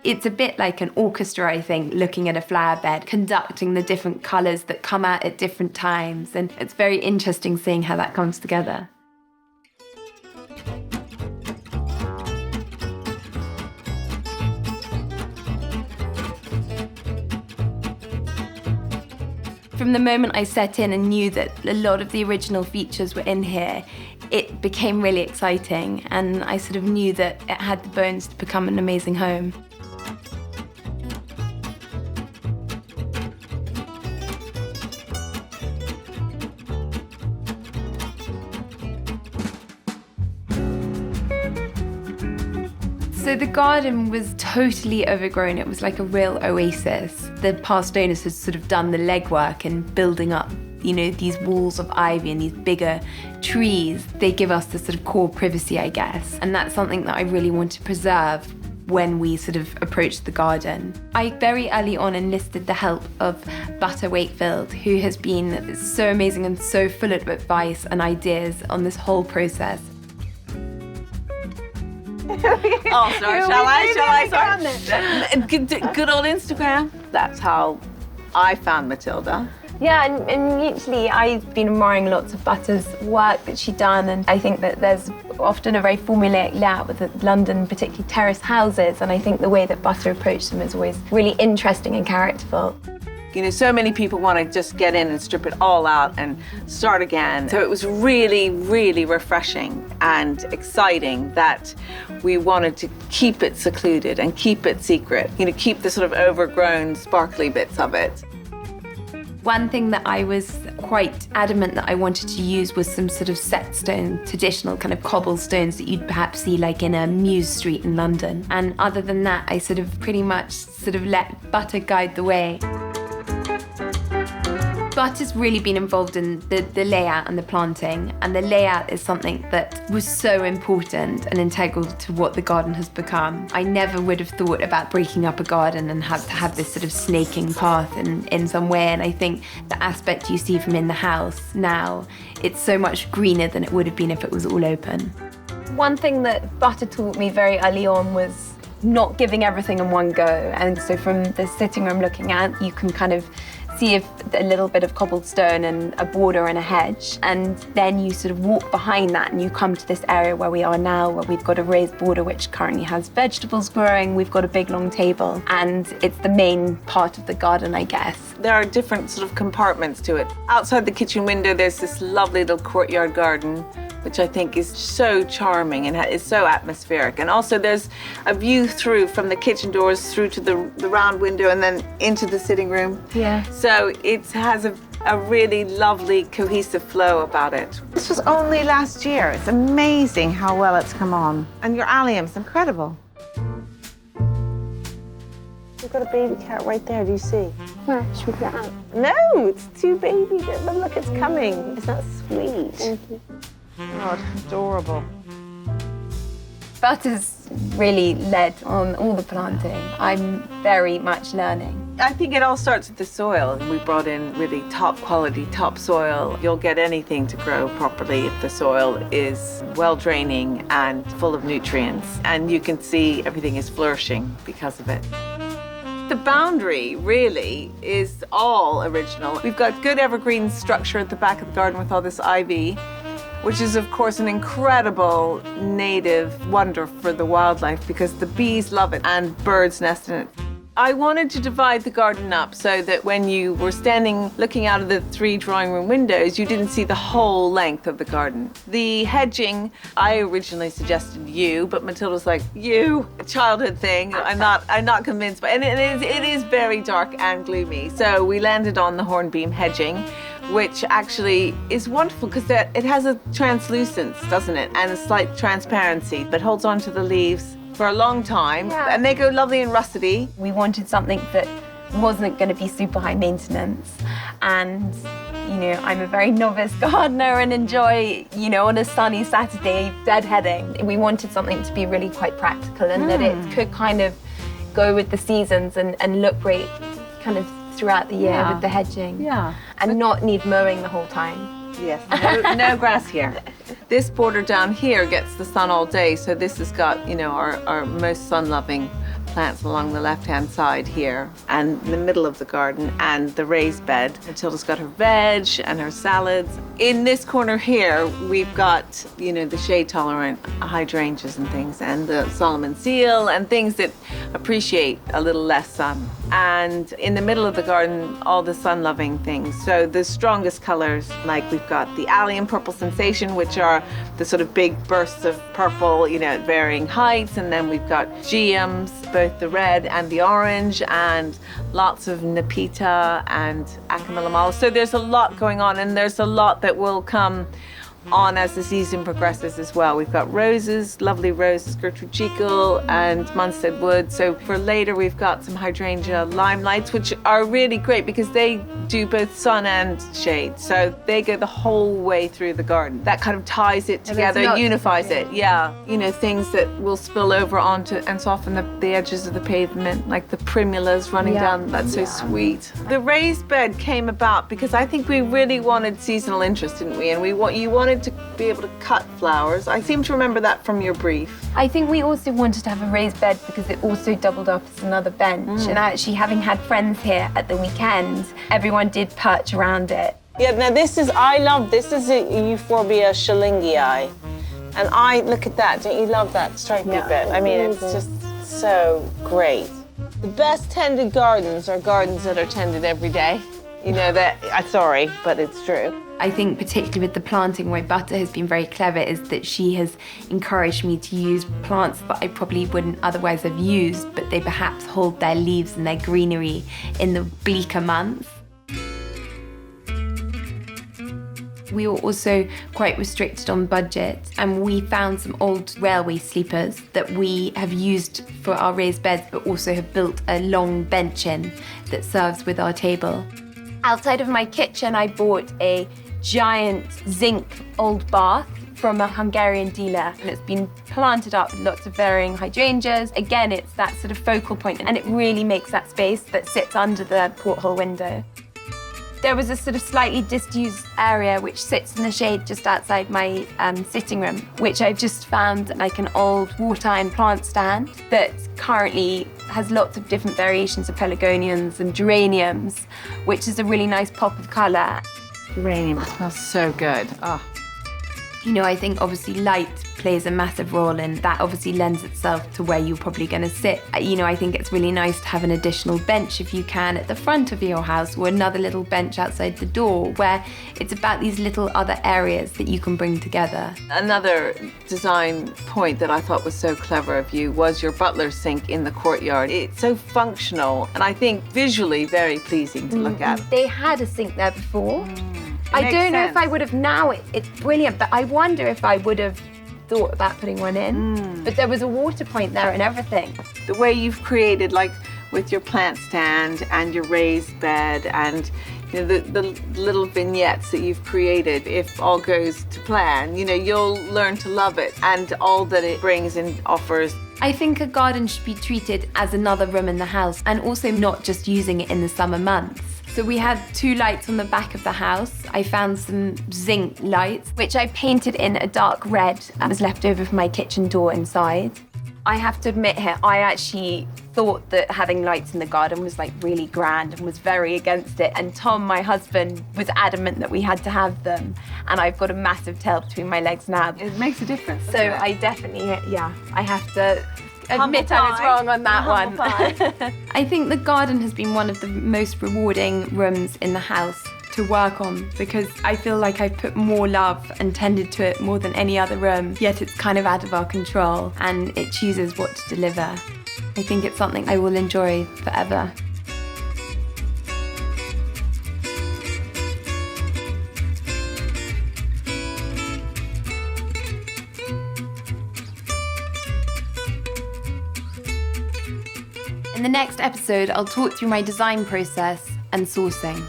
It's a bit like an orchestra, I think, looking at a flower bed, conducting the different colours that come out at different times. And it's very interesting seeing how that comes together. From the moment I set in and knew that a lot of the original features were in here, it became really exciting, and I sort of knew that it had the bones to become an amazing home. So the garden was totally overgrown. It was like a real oasis. The past owners had sort of done the legwork in building up, you know, these walls of ivy and these bigger trees. They give us the sort of core privacy, I guess. And that's something that I really want to preserve when we sort of approached the garden. I very early on enlisted the help of Butter Wakefield, who has been so amazing and so full of advice and ideas on this whole process. Oh, sorry, shall I? Sorry. Good old Instagram. That's how I found Matilda. Yeah, and mutually I've been admiring lots of Butter's work that she'd done, and I think that there's often a very formulaic layout with the London, particularly terrace houses, and I think the way that Butter approached them is always really interesting and characterful. You know, so many people want to just get in and strip it all out and start again. So it was really, really refreshing and exciting that we wanted to keep it secluded and keep it secret. You know, keep the sort of overgrown, sparkly bits of it. One thing that I was quite adamant that I wanted to use was some sort of set stone, traditional kind of cobblestones that you'd perhaps see like in a Mews street in London. And other than that, I sort of pretty much sort of let Butter guide the way. Butter's really been involved in the layout and the planting, and the layout is something that was so important and integral to what the garden has become. I never would have thought about breaking up a garden and have to have this sort of snaking path in some way, and I think the aspect you see from in the house now, it's so much greener than it would have been if it was all open. One thing that Butter taught me very early on was not giving everything in one go, and so from the sitting room looking out, you can kind of see a little bit of cobblestone and a border and a hedge, and then you sort of walk behind that and you come to this area where we are now, where we've got a raised border which currently has vegetables growing, we've got a big long table, and it's the main part of the garden, I guess. There are different sort of compartments to it. Outside the kitchen window, there's this lovely little courtyard garden, which I think is so charming and is so atmospheric. And also there's a view through from the kitchen doors through to the round window and then into the sitting room. Yeah. So it has a really lovely cohesive flow about it. This was only last year. It's amazing how well it's come on. And your allium's incredible. We've got a baby cat right there, do you see? Where? Should we put it out? No, it's two babies. But look, it's coming. Isn't that sweet? Thank you. Oh, it's adorable. Butter's really led on all the planting. I'm very much learning. I think it all starts with the soil. We brought in really top quality, top soil. You'll get anything to grow properly if the soil is well draining and full of nutrients. And you can see everything is flourishing because of it. The boundary really is all original. We've got good evergreen structure at the back of the garden with all this ivy, which is, of course, an incredible native wonder for the wildlife because the bees love it and birds nest in it. I wanted to divide the garden up so that when you were standing looking out of the 3 drawing room windows, you didn't see the whole length of the garden. The hedging, I originally suggested yew, but Matilda's like, yew, a childhood thing. I'm not convinced, but and it is very dark and gloomy. So we landed on the hornbeam hedging, which actually is wonderful because it has a translucence, doesn't it? And a slight transparency, but holds on to the leaves for a long time. Yeah. And they go lovely and russety. We wanted something that wasn't going to be super high maintenance. And, you know, I'm a very novice gardener and enjoy, you know, on a sunny Saturday, deadheading. We wanted something to be really quite practical and that it could kind of go with the seasons and look great kind of throughout the year with the hedging. Yeah. And not need mowing the whole time. Yes, no grass here. This border down here gets the sun all day, so this has got, you know, our most sun-loving plants along the left-hand side here and in the middle of the garden, and the raised bed. Matilda's got her veg and her salads. In this corner here, we've got, the shade-tolerant hydrangeas and things, and the Solomon seal and things that appreciate a little less sun. And in the middle of the garden, all the sun-loving things. So the strongest colors, like we've got the allium purple sensation, which are the sort of big bursts of purple, at varying heights. And then we've got geums, both the red and the orange, and lots of nepeta and acamillamala. So there's a lot going on, and there's a lot that will come on as the season progresses as well. We've got roses, lovely roses, Gertrude Jekyll and Munstead Wood. So for later, we've got some hydrangea limelights, which are really great because they do both sun and shade. So they go the whole way through the garden. That kind of ties it together, unifies it. Yeah. Things that will spill over onto and soften the edges of the pavement, like the primulas running down. That's so sweet. The raised bed came about because I think we really wanted seasonal interest, didn't we? And you wanted to be able to cut flowers. I seem to remember that from your brief. I think we also wanted to have a raised bed because it also doubled up as another bench. And actually, having had friends here at the weekend, everyone did perch around it. Yeah, now I love this. This is a Euphorbia schillingii. And look at that. Don't you love that stripy bit? I mean, it's just so great. The best tended gardens are gardens that are tended every day. Sorry, but it's true. I think particularly with the planting, why Butter has been very clever is that she has encouraged me to use plants that I probably wouldn't otherwise have used, but they perhaps hold their leaves and their greenery in the bleaker months. We were also quite restricted on budget, and we found some old railway sleepers that we have used for our raised beds, but also have built a long bench in that serves with our table. Outside of my kitchen, I bought a giant zinc old bath from a Hungarian dealer, and it's been planted up with lots of varying hydrangeas. Again, it's that sort of focal point, and it really makes that space that sits under the porthole window. There was a sort of slightly disused area which sits in the shade just outside my sitting room, which I've just found like an old wrought iron plant stand that currently has lots of different variations of pelargoniums and geraniums, which is a really nice pop of colour. Geranium smells so good. Oh. I think obviously light plays a massive role, and that obviously lends itself to where you're probably going to sit. I think it's really nice to have an additional bench if you can at the front of your house, or another little bench outside the door, where it's about these little other areas that you can bring together. Another design point that I thought was so clever of you was your butler's sink in the courtyard. It's so functional, and I think visually very pleasing to look at. They had a sink there before. I don't know if I would have now. It's brilliant, but I wonder if I would have thought about putting one in. But there was a water point there and everything. The way you've created, like with your plant stand and your raised bed and the little vignettes that you've created, if all goes to plan, you'll learn to love it and all that it brings and offers. I think a garden should be treated as another room in the house, and also not just using it in the summer months. So we had 2 lights on the back of the house. I found some zinc lights, which I painted in a dark red that was left over from my kitchen door inside. I have to admit here, I actually thought that having lights in the garden was like really grand and was very against it. And Tom, my husband, was adamant that we had to have them. And I've got a massive tail between my legs now. It makes a difference. So I definitely, I have to admit I was wrong on that one. I think the garden has been one of the most rewarding rooms in the house to work on, because I feel like I've put more love and tended to it more than any other room, yet it's kind of out of our control and it chooses what to deliver. I think it's something I will enjoy forever. In the next episode, I'll talk through my design process and sourcing.